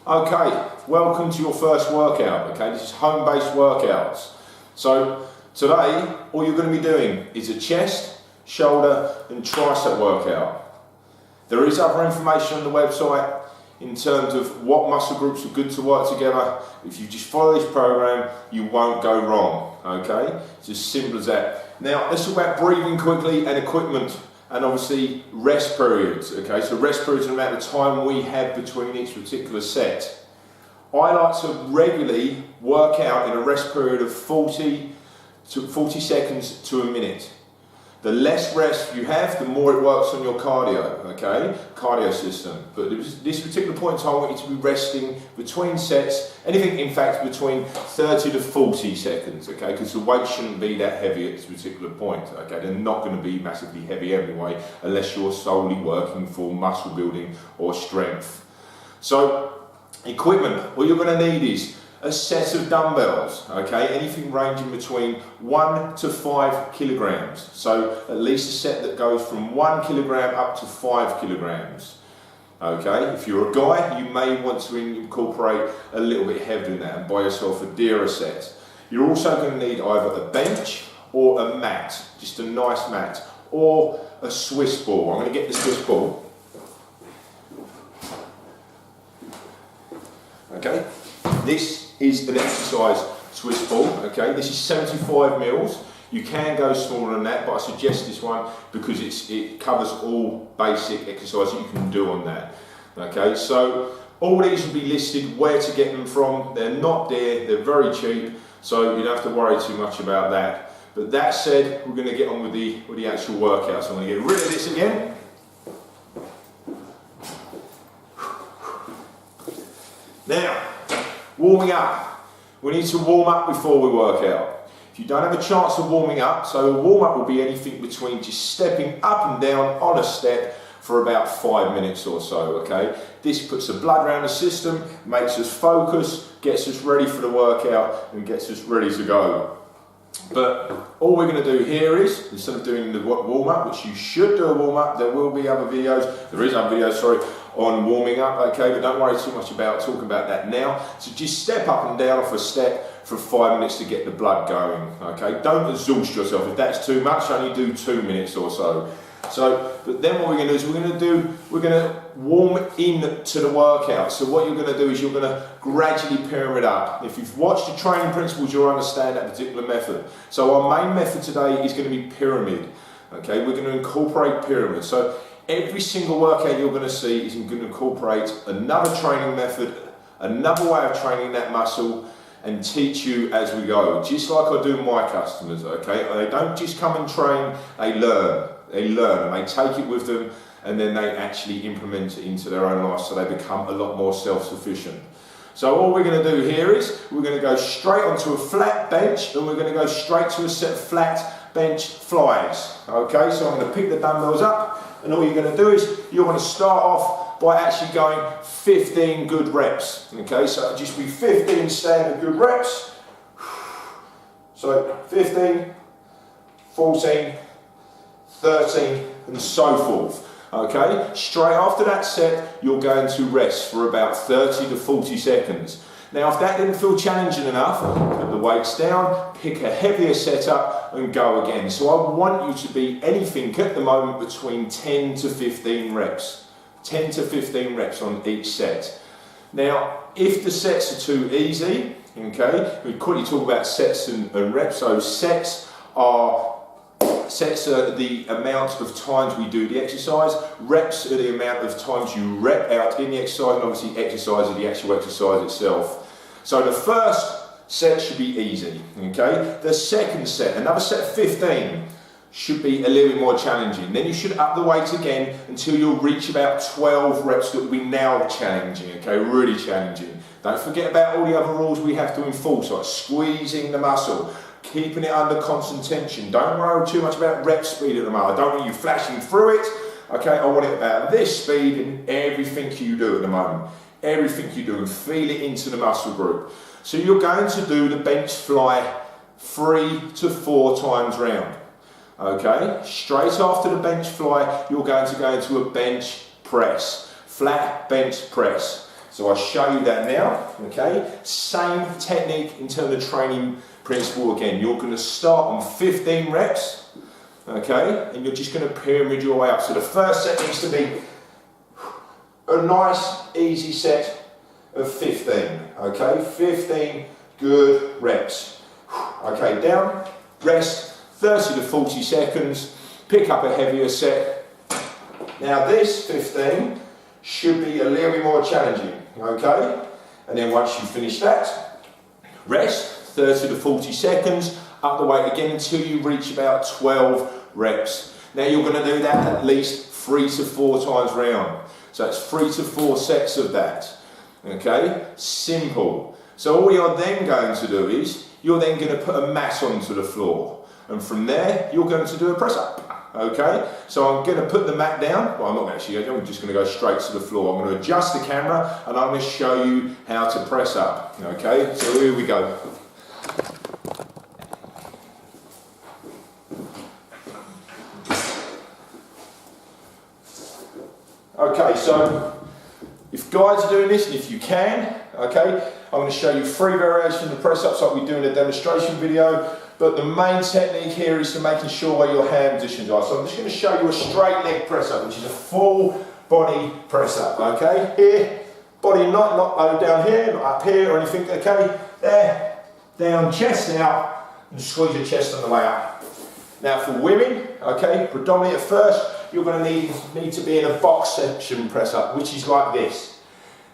Okay, welcome to your first workout. Okay, this is home-based workouts. So today, all you're going to be doing is a chest, shoulder and tricep workout. There is other information on the website in terms of what muscle groups are good to work together. If you just follow this program, you won't go wrong. Okay, it's as simple as that. Now let's talk about breathing quickly and equipment. And obviously rest periods, okay? So rest periods are the amount of time we have between each particular set. I like to regularly work out in a rest period of 40 seconds to a minute. The less rest you have, the more it works on your cardio, okay? Cardio system. But at this particular point in time, I want you to be resting between sets, anything in fact between 30 to 40 seconds, okay? Because the weight shouldn't be that heavy at this particular point, okay? They're not going to be massively heavy anyway, unless you're solely working for muscle building or strength. So, equipment, what you're going to need is a set of dumbbells, okay, anything ranging between 1 to 5 kilograms. So at least a set that goes from 1 kilogram up to 5 kilograms. Okay, if you're a guy, you may want to incorporate a little bit heavier than that and buy yourself a dearer set. You're also going to need either a bench or a mat, just a nice mat, or a Swiss ball. I'm going to get the Swiss ball. Okay, this is an exercise Swiss ball, okay? This is 75 mils. You can go smaller than that, but I suggest this one because it covers all basic exercise that you can do on that. Okay, so all these will be listed where to get them from. They're not there, they're very cheap, so you don't have to worry too much about that. But that said, we're going to get on with the actual workout. So I'm going to get rid of this again. Now, warming up. We need to warm up before we work out. If you don't have a chance of warming up, so a warm up will be anything between just stepping up and down on a step for about 5 minutes or so, okay? This puts the blood around the system, makes us focus, gets us ready for the workout and gets us ready to go. But all we're going to do here is, instead of doing the warm up, which you should do a warm up, there will be other videos, there is other videos, sorry, on warming up, okay, but don't worry too much about talking about that now. So just step up and down off a step for 5 minutes to get the blood going, okay? Don't exhaust yourself. If that's too much, only do 2 minutes or so. But then what we're going to do is we're going to warm in to the workout. So what you're going to do is you're going to gradually pyramid up. If you've watched the training principles, you'll understand that particular method. So our main method today is going to be pyramid, okay? We're going to incorporate pyramid. So every single workout you're going to see is going to incorporate another training method, another way of training that muscle, and teach you as we go, just like I do my customers, okay? They don't just come and train, they learn. They learn and they take it with them and then they actually implement it into their own life so they become a lot more self-sufficient. So all we're going to do here is we're going to go straight onto a flat bench and we're going to go straight to a set of flat bench flies. Okay, so I'm going to pick the dumbbells up and all you're going to do is you're going to start off by actually going 15 good reps. Okay, so it'll just be 15 standard good reps. So 15, 14, 13 and so forth. Okay, straight after that set you're going to rest for about 30 to 40 seconds. Now if that didn't feel challenging enough, put the weights down, pick a heavier set up and go again. So I want you to be anything at the moment between 10 to 15 reps. 10 to 15 reps on each set. Now if the sets are too easy, okay, we quickly talk about sets and reps. So sets are the amount of times we do the exercise. Reps are the amount of times you rep out in the exercise, and obviously exercise is the actual exercise itself. So the first set should be easy, okay? The second set, another set of 15, should be a little bit more challenging. Then you should up the weight again until you'll reach about 12 reps that will be now challenging, okay? Really challenging. Don't forget about all the other rules we have to enforce, like squeezing the muscle, keeping it under constant tension. Don't worry too much about rep speed at the moment. I don't want you flashing through it. Okay, I want it about this speed in everything you do at the moment. Everything you do and feel it into the muscle group. So you're going to do the bench fly 3 to 4 times round. Okay, straight after the bench fly, you're going to go into a bench press, flat bench press. So I'll show you that now, okay? Same technique in terms of training principle again. You're going to start on 15 reps, okay? And you're just going to pyramid your way up. So the first set needs to be a nice, easy set of 15, okay? 15 good reps. Okay, down, rest, 30 to 40 seconds, pick up a heavier set. Now this 15 should be a little bit more challenging, okay? And then once you finish that, rest, 30 to 40 seconds, up the weight again until you reach about 12 reps. Now you're going to do that at least 3 to 4 times round. So it's 3 to 4 sets of that, okay? Simple. So all you're then going to do is, you're then going to put a mat onto the floor. And from there, you're going to do a press up. Okay, so I'm going to put the mat down. Well, I'm not actually, I'm just going to go straight to the floor. I'm going to adjust the camera and I'm going to show you how to press up. Okay, so here we go. Okay, so if guys are doing this, and if you can, okay, I'm going to show you 3 variations of press ups like we do in the demonstration video. But the main technique here is to making sure where your hand positions are. So I'm just going to show you a straight leg press up, which is a full body press up, okay? Here, body not low down here, not up here or anything, okay? There, down, chest out, and squeeze your chest on the way up. Now for women, okay, predominantly at first, you're going to need to be in a box section press up, which is like this.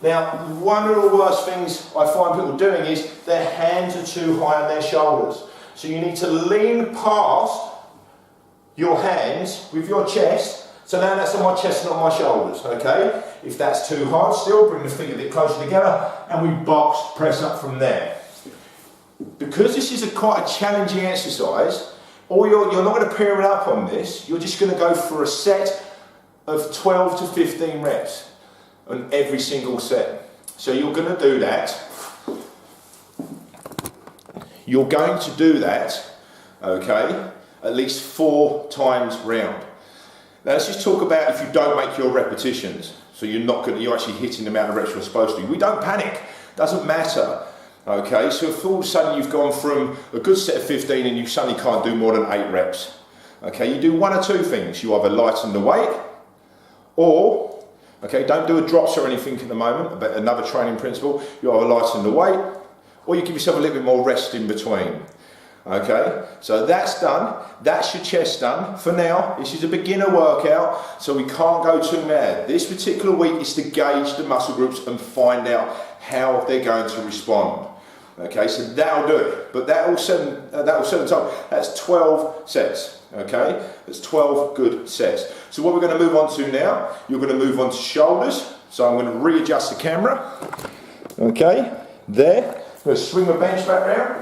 Now, one of the worst things I find people doing is their hands are too high on their shoulders. So you need to lean past your hands with your chest. So now that's on my chest and on my shoulders, okay? If that's too hard still, bring the feet a bit closer together and we box press up from there. Because this is quite a challenging exercise, you're not going to pyramid up on this, you're just going to go for a set of 12 to 15 reps on every single set. So you're going to do that. You're going to do that, okay, at least 4 times round. Now let's just talk about if you don't make your repetitions. So you're actually hitting the amount of reps you're supposed to. We don't panic, doesn't matter. Okay, so if all of a sudden you've gone from a good set of 15 and you suddenly can't do more than 8 reps, okay, you do one or two things. You either lighten the weight or, okay, don't do a drops or anything at the moment, but another training principle, you either lighten the weight or you give yourself a little bit more rest in between. Okay, so that's done. That's your chest done. For now, this is a beginner workout, so we can't go too mad. This particular week is to gauge the muscle groups and find out how they're going to respond. Okay, so that'll do it. But that'll set the time. That's 12 sets. Okay, that's 12 good sets. So what we're going to move on to now, you're going to move on to shoulders. So I'm going to readjust the camera. Okay, there. I'm going to swing my bench back round.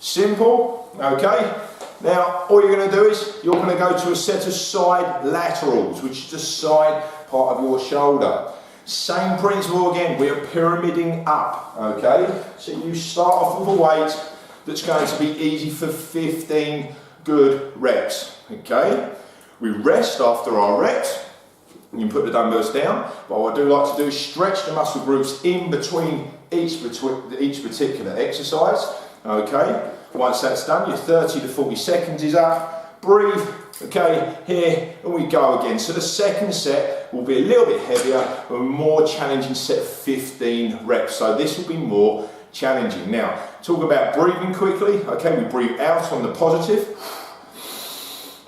Simple, okay. Now all you're going to do is you're going to go to a set of side laterals, which is the side part of your shoulder. Same principle again, we're pyramiding up, okay. So you start off with a weight that's going to be easy for 15 good reps, okay. We rest after our reps. You can put the dumbbells down, but what I do like to do is stretch the muscle groups in between each particular exercise. Okay, once that's done, your 30 to 40 seconds is up. Breathe, okay, here, and we go again. So the second set will be a little bit heavier, a more challenging set of 15 reps. So this will be more challenging. Now, talk about breathing quickly. Okay, we breathe out on the positive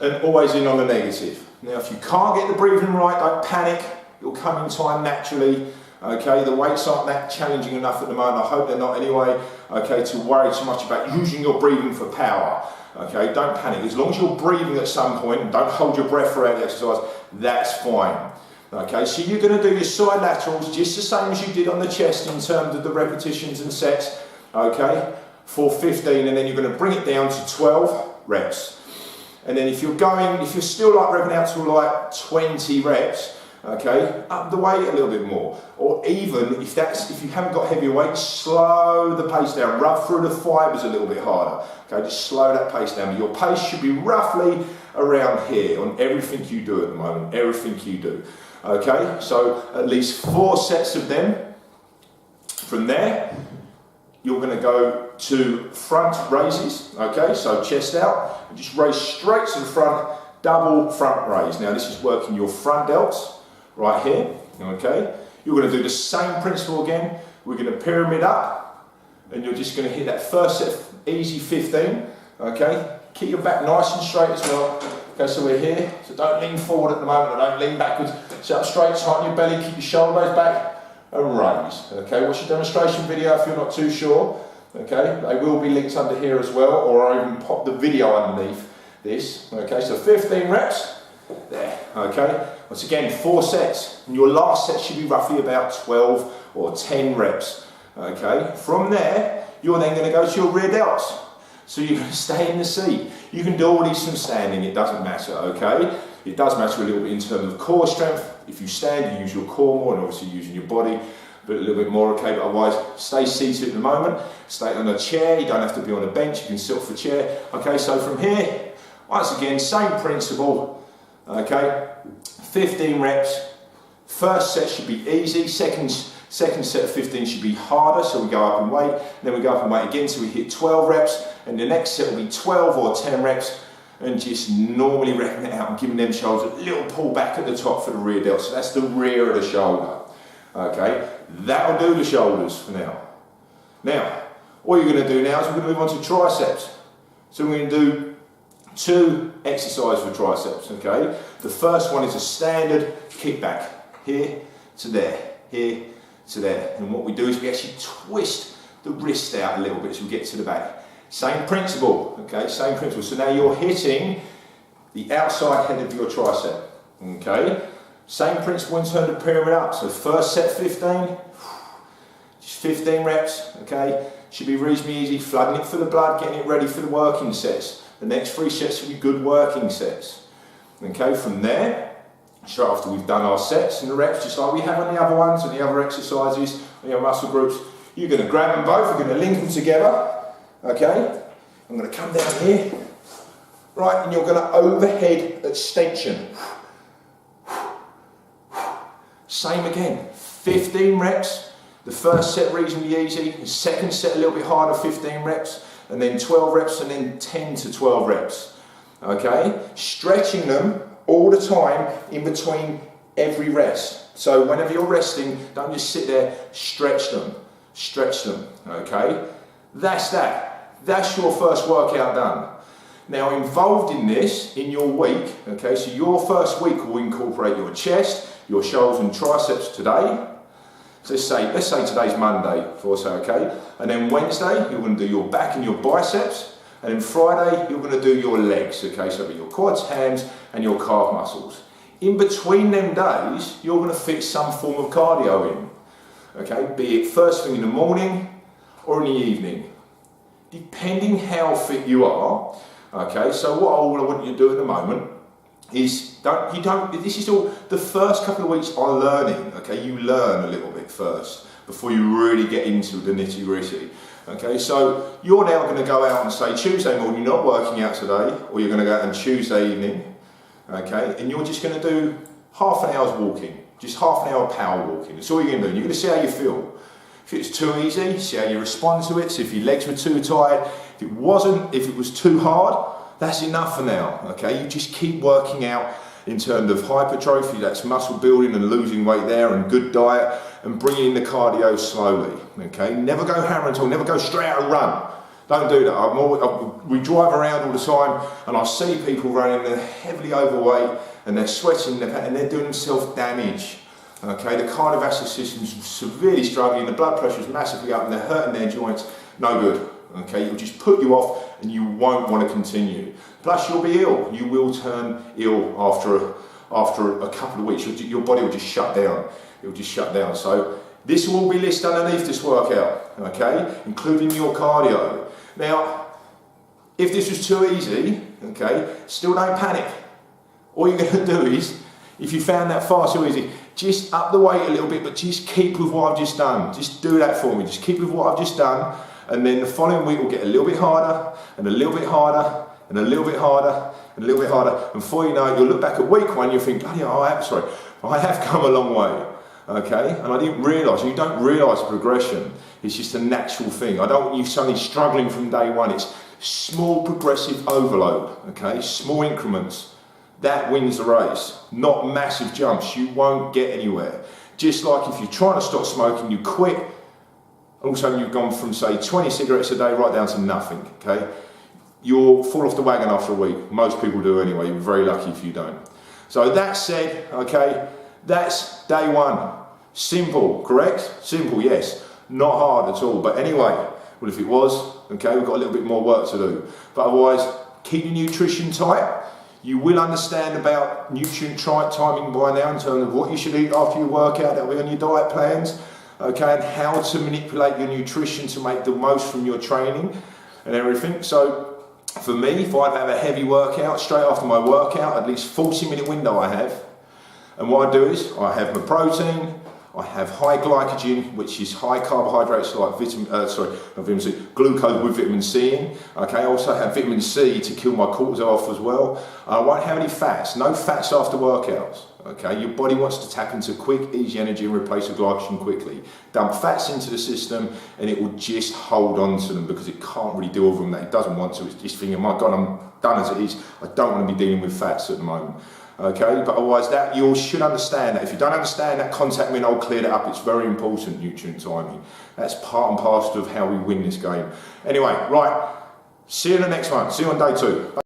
and always in on the negative. Now, if you can't get the breathing right, don't panic. It'll come in time naturally. Okay, the weights aren't that challenging enough at the moment. I hope they're not anyway. Okay, to worry too much about using your breathing for power. Okay, don't panic. As long as you're breathing at some point and don't hold your breath throughout the exercise, that's fine. Okay, so you're going to do your side laterals just the same as you did on the chest in terms of the repetitions and sets. Okay, for 15, and then you're going to bring it down to 12 reps. And then if you're still like revving out to like 20 reps, Okay, up the weight a little bit more, or even if you haven't got heavier weight, slow the pace down, rub through the fibres a little bit harder. Okay, just slow that pace down. But your pace should be roughly around here on everything you do at the moment, everything you do. Okay, so at least 4 sets of them. From there, you're going to go to front raises. Okay, so chest out, and just raise straight to the front, double front raise. Now this is working your front delts. Right here, okay? You're going to do the same principle again. We're going to pyramid up, and you're just going to hit that first set, easy 15, okay? Keep your back nice and straight as well. Okay, so we're here, so don't lean forward at the moment, or don't lean backwards. Sit up straight, tighten your belly, keep your shoulder blades back, and raise. Okay, watch your demonstration video if you're not too sure. Okay, they will be linked under here as well, or I'll even pop the video underneath this. Okay, so 15 reps. There, okay? Once again, 4 sets, and your last set should be roughly about 12 or 10 reps, okay? From there, you're then going to go to your rear delts. So you're going to stay in the seat. You can do all these from standing, it doesn't matter, okay? It does matter a little bit in terms of core strength. If you stand, you use your core more, and obviously using your body, but a little bit more, okay? But otherwise, stay seated at the moment. Stay on a chair, you don't have to be on a bench, you can sit off a chair. Okay, so from here, once again, same principle. Okay, 15 reps. First set should be easy. Second set of 15 should be harder. So we go up in weight, then we go up in weight again. So we hit 12 reps, and the next set will be 12 or 10 reps, and just normally wrapping it out and giving them shoulders a little pull back at the top for the rear delt. So that's the rear of the shoulder. Okay, that'll do the shoulders for now. Now, all you're going to do now is we're going to move on to triceps. So we're going to do 2 exercises for triceps, okay? The first one is a standard kickback, here to there, here to there. And what we do is we actually twist the wrist out a little bit so we get to the back. Same principle, okay? Same principle. So now you're hitting the outside head of your tricep, okay? Same principle in terms of pyramid up. So first set 15, just 15 reps, okay? Should be reasonably easy, flooding it for the blood, getting it ready for the working sets. The next 3 sets will be good working sets. Okay, from there, straight after we've done our sets and the reps, just like we have on the other ones and the other exercises, on your muscle groups, you're going to grab them both, you're going to link them together. Okay, I'm going to come down here, right, and you're going to overhead extension. Same again, 15 reps. The first set reasonably easy, the second set a little bit harder, 15 reps. And then 12 reps, and then 10 to 12 reps, okay? Stretching them all the time in between every rest. So whenever you're resting, don't just sit there, stretch them, okay? That's that. That's your first workout done. Now involved in this, in your week, okay, so your first week will incorporate your chest, your shoulders and triceps today. So let's say today's Monday, for say, okay? And then Wednesday, you're going to do your back and your biceps. And then Friday, you're going to do your legs, okay? So your quads, hams, and your calf muscles. In between them days, you're going to fit some form of cardio in, okay? Be it first thing in the morning or in the evening, depending how fit you are, okay? So what I want you to do at the moment is this is all, the first couple of weeks are learning, okay? You learn a little bit first before you really get into the nitty gritty, okay? So you're now going to go out and say Tuesday morning, you're not working out today, or you're going to go out on Tuesday evening, okay? And you're just going to do half an hour's walking, just half an hour power walking. That's all you're going to do. You're going to see how you feel. If it's too easy, see how you respond to it. So if your legs were too tired, if it was too hard, that's enough for now, okay? You just keep working out in terms of hypertrophy, that's muscle building and losing weight there, and good diet, and bringing in the cardio slowly, okay? Never go hammer and tool, never go straight out and run. Don't do that. We drive around all the time, and I see people running, they're heavily overweight, and they're sweating, and they're doing themselves damage, okay? The cardiovascular system's severely struggling, the blood pressure's massively up, and they're hurting their joints. No good. Okay, it'll just put you off and you won't want to continue. Plus you'll be ill. You will turn ill after a couple of weeks. Your body will just shut down. It will just shut down. So this will all be listed underneath this workout, okay, including your cardio. Now, if this was too easy, okay, still don't panic. All you're going to do is If you found that far too easy, just up the weight a little bit, but just keep with what I've just done. Just do that for me. Just keep with what I've just done, and then the following week will get a little bit harder, and a little bit harder, and a little bit harder, and a little bit harder. And before you know it, you'll look back at week 1, you'll think, bloody hell, I have come a long way. Okay, and I didn't realise, you don't realise progression. It's just a natural thing. I don't want you suddenly struggling from day 1. It's small progressive overload, okay, small increments. That wins the race, not massive jumps. You won't get anywhere. Just like if you're trying to stop smoking, you quit, all of a sudden you've gone from, say, 20 cigarettes a day right down to nothing, okay? You'll fall off the wagon after a week. Most people do anyway. You're very lucky if you don't. So that said, okay, that's day 1. Simple, correct? Simple, yes. Not hard at all. But anyway, well, if it was, okay, we've got a little bit more work to do. But otherwise, keep your nutrition tight. You will understand about nutrient timing by now in terms of what you should eat after your workout. That'll be on your diet plans, okay, and how to manipulate your nutrition to make the most from your training and everything. So for me, if I have a heavy workout, straight after my workout, at least 40-minute window I have. And what I do is I have my protein, I have high glycogen, which is high carbohydrates like glucose with vitamin C in. Okay, I also have vitamin C to kill my cortisol off as well. I won't have any fats, no fats after workouts. Okay, your body wants to tap into quick, easy energy and replace the glycogen quickly. Dump fats into the system and it will just hold on to them because it can't really deal with them. That it doesn't want to. It's just thinking, my God, I'm done as it is. I don't want to be dealing with fats at the moment. Okay, but otherwise that you should understand that. If you don't understand that, contact me and I'll clear that up. It's very important, nutrient timing. That's part and parcel of how we win this game. Anyway, right, see you in the next one. See you on day 2.